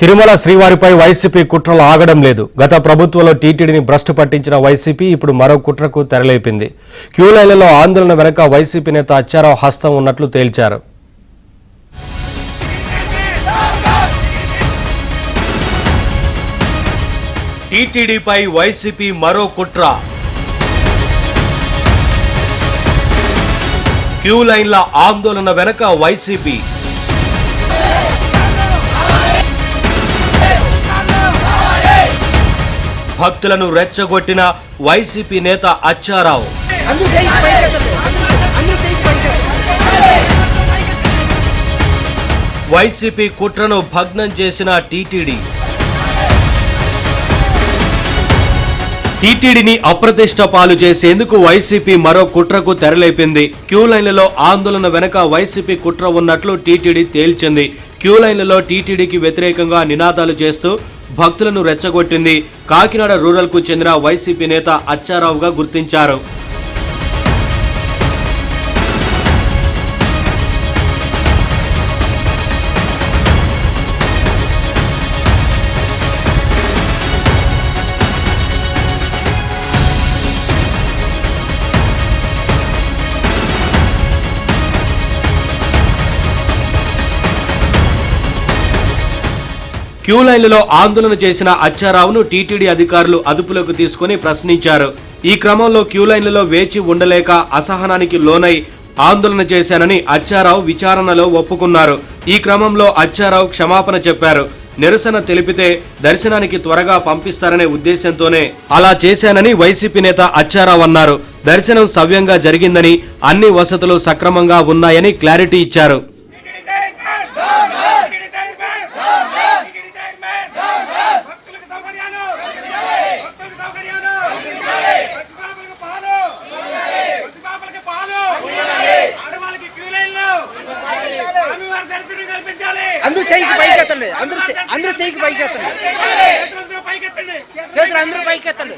Tirumala శ్రీవారిపై YCP కుట్రలు ఆగడం లేదు. గత ప్రభుత్వంలో టీటీడీని భ్రష్టు పట్టించిన వైసీపీ ఇప్పుడు మరో కుట్రకు తెరలేపింది. క్యూ లైన్లలో ఆందోళన వెనుక వైసీపీ నేత అచ్చారావు హస్తం ఉన్నట్లు తేల్చారు. టీటీడీపై వైసీపీ మరో కుట్ర. క్యూ లైన్ల ఆందోళన వెనుక వైసీపీ. భక్తులను రెచ్చగొట్టిన వైసీపీ నేత అచ్చారావు. వైసీపీ కుట్రను భగ్నం చేసిన టీటీడీని అప్రతిష్ట పాలు చేసేందుకు వైసీపీ మరో కుట్రకు తెరలేపింది. క్యూ లైన్లలో ఆందోళన వెనుక వైసీపీ కుట్ర ఉన్నట్లు టీటీడీ తేల్చింది. క్యూ లైన్లలో టీటీడీకి వ్యతిరేకంగా నినాదాలు చేస్తూ భక్తులను రెచ్చగొట్టింది. కాకినాడ రూరల్ కు చెందిన వైసీపీ నేత అచ్చారావుగా గుర్తించారు. క్యూ లైన్లలో ఆందోళన చేసిన అచ్చారావును టీటీడీ అధికారులు అదుపులోకి తీసుకుని ప్రశ్నించారు. ఈ క్రమంలో క్యూ లైన్లలో వేచి ఉండలేక అసహనానికి లోనై ఆందోళన చేశానని అచ్చారావు విచారణలో ఒప్పుకున్నారు. ఈ క్రమంలో అచ్చారావు క్షమాపణ చెప్పారు. నిరసన తెలిపితే దర్శనానికి త్వరగా పంపిస్తారనే ఉద్దేశంతోనే అలా చేశానని వైసీపీ నేత అచ్చారావు అన్నారు. దర్శనం సవ్యంగా జరిగిందని, అన్ని వసతులు సక్రమంగా ఉన్నాయని క్లారిటీ ఇచ్చారు. అందరూ చేయికి పైకి ఎత్తండి, అందరూ చేయికి పైకి ఎత్తండి, చేతులు అందరూ పైకి ఎత్తండి.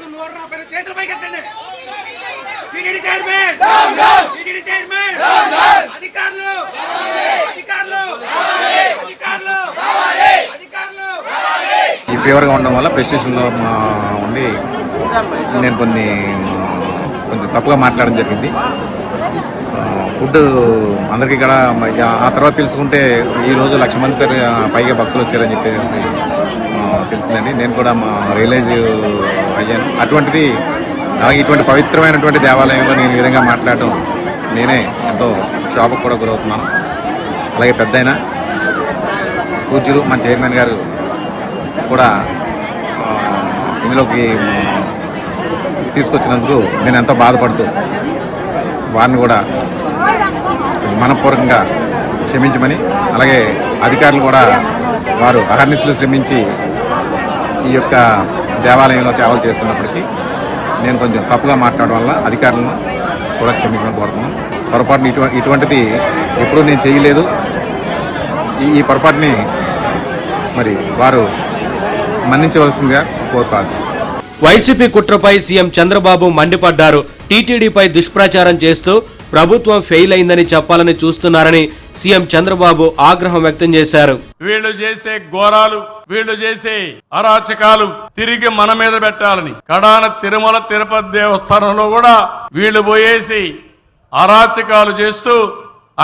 ఈ ఫీవర్గా ఉండడం వల్ల ప్రెస్టేషన్లో ఉండి నేను కొంచెం తప్పుగా మాట్లాడడం జరిగింది. ఫుడ్ అందరికీ ఇక్కడ ఆ తర్వాత తెలుసుకుంటే ఈరోజు 1,00,000 మంది పైగా భక్తులు వచ్చారని చెప్పేసి తెలిసిందండి. నేను కూడా రియలైజ్ అయ్యాను. అటువంటిది అలాగే ఇటువంటి పవిత్రమైనటువంటి దేవాలయంలో నేను ఈ విధంగా మాట్లాడటం నేనే ఎంతో షాప్కి కూడా గురవుతున్నాను. అలాగే పెద్దయిన పూజ్యులు మన చైర్మన్ గారు కూడా ఇందులోకి తీసుకొచ్చినందుకు నేను ఎంతో బాధపడుతూ వారిని కూడా మనపూర్వకంగా క్షమించమని, అలాగే అధికారులు కూడా వారు అహర్నిశలు శ్రమించి ఈ యొక్క దేవాలయంలో సేవలు చేస్తున్నప్పటికీ నేను కొంచెం తప్పుగా మాట్లాడడం వల్ల అధికారులను కూడా క్షమించమని కోరుతున్నాను. పొరపాటుని ఇటువంటిది ఎప్పుడూ నేను చేయలేదు. ఈ పొరపాటుని మరి వారు మన్నించవలసిందిగా కోరుతున్నాను. వైసీపీ కుట్రపై సీఎం చంద్రబాబు మండిపడ్డారు. టీటీడీపై దుష్ప్రచారం చేస్తూ ప్రభుత్వం ఫెయిల్ అయిందని చెప్పాలని చూస్తున్నారని సీఎం చంద్రబాబు ఆగ్రహం వ్యక్తం చేశారు. వీళ్ళు చేసే ఘోరాలు, వీళ్ళు చేసే అరాచకాలు తిరిగి మన మీద పెట్టాలని కడాన తిరుమల తిరుపతి దేవస్థానంలో కూడా వీళ్ళు పోయేసి అరాచకాలు చేస్తూ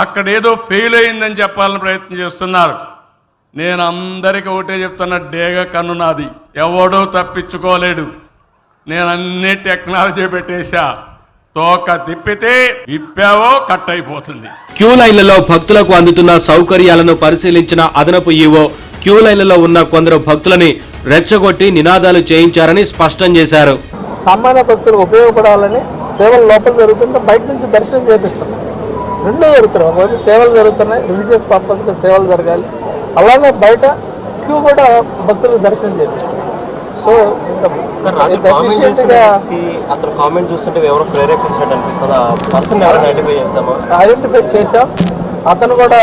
అక్కడేదో ఫెయిల్ అయిందని చెప్పాలని ప్రయత్నం చేస్తున్నారు. నేను అందరికీ ఒకటే చెప్తున్నా, డేగ కన్ను నాది, ఎవడో తప్పించుకోలేడు. నేను అన్ని టెక్నాలజీ పెట్టేశా. తోక తిప్పితే విప్పావో కట్ అయిపోతుంది. క్యూ లైన్లలో భక్తులకు అందుతున్న సౌకర్యాలను పరిశీలించిన అదనపు ఈవో క్యూ లైన్లలో ఉన్న కొందరు భక్తులని రెచ్చగొట్టి నినాదాలు చేయించారని స్పష్టం చేశారు. సామాన్య భక్తులకు ఉపయోగపడాలని సేవలు లోపల జరుగుతుంటే బయట నుంచి దర్శనం చేపిస్తున్నాయి. రెండూ జరుగుతున్నాయి. ఒకవైపు సేవలు జరుగుతున్నాయి, రిలీజియస్ పర్పస్గా సేవలు జరగాలి. అలానే బయట క్యూ కూడా భక్తులకు దర్శనం చేపిస్తారు. సో అతను కామెంట్ చూస్తుంటే ఎవరో ప్రేరేపించినట్టు అనిపిస్తుంది. పర్సన్ ఐడెంటిఫై చేశాం. అతను కూడా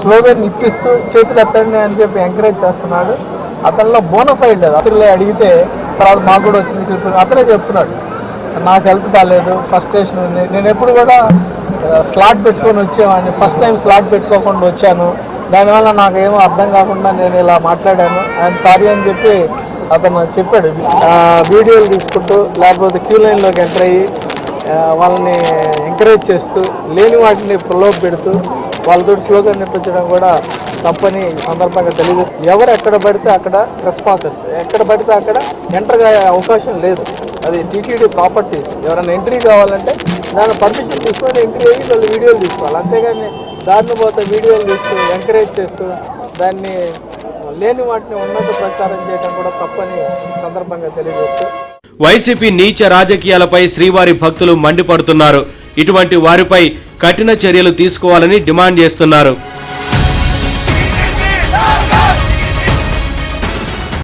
స్లోగన్ ఇప్పిస్తూ చేతులు ఎత్తండి అని చెప్పి ఎంకరేజ్ చేస్తున్నాడు. అతనిలో బోనఫైడ్ అతను అడిగితే తర్వాత మాకు కూడా వచ్చింది. అతనే చెప్తున్నాడు, నాకు హెల్త్ బాగాలేదు, ఫ్రస్ట్రేషన్ ఉంది. నేను ఎప్పుడు కూడా స్లాట్ పెట్టుకొని వచ్చేవాడిని, ఫస్ట్ టైం స్లాట్ పెట్టుకోకుండా వచ్చాను, దానివల్ల నాకేమో అర్థం కాకుండా నేను ఇలా మాట్లాడాను, ఐఎమ్ సారీ అని చెప్పి అతను చెప్పాడు. వీడియోలు తీసుకుంటూ లేకపోతే క్యూ లైన్లోకి ఎంటర్ అయ్యి వాళ్ళని ఎంకరేజ్ చేస్తూ లేని వాటిని ప్రలోభ పెడుతూ వాళ్ళతో స్లోగన్ నిప్పించడం కూడా తప్పని సందర్భంగా తెలియజేస్తుంది. ఎవరు ఎక్కడ పడితే అక్కడ రెస్పాన్సెస్, ఎక్కడ పడితే అక్కడ ఎంటర్ అయ్యే అవకాశం లేదు. అది టీటీడీ ప్రాపర్టీస్. ఎవరైనా ఎంట్రీ కావాలంటే దాని పర్మిషన్ తీసుకొని ఎంట్రీ అయ్యి వాళ్ళు వీడియోలు తీసుకోవాలి. అంతేగాని దారిని పోతే వీడియోలు తీస్తూ ఎంకరేజ్ చేస్తూ దాన్ని లేని వాటిని ఉన్నత ప్రచారం చేయడం కూడా తప్పని సందర్భంగా తెలియజేస్తూ వైసీపీ నీచ రాజకీయాలపై శ్రీవారి భక్తులు మండిపడుతున్నారు. ఇటువంటి వారిపై కఠిన చర్యలు తీసుకోవాలని డిమాండ్ చేస్తున్నారు.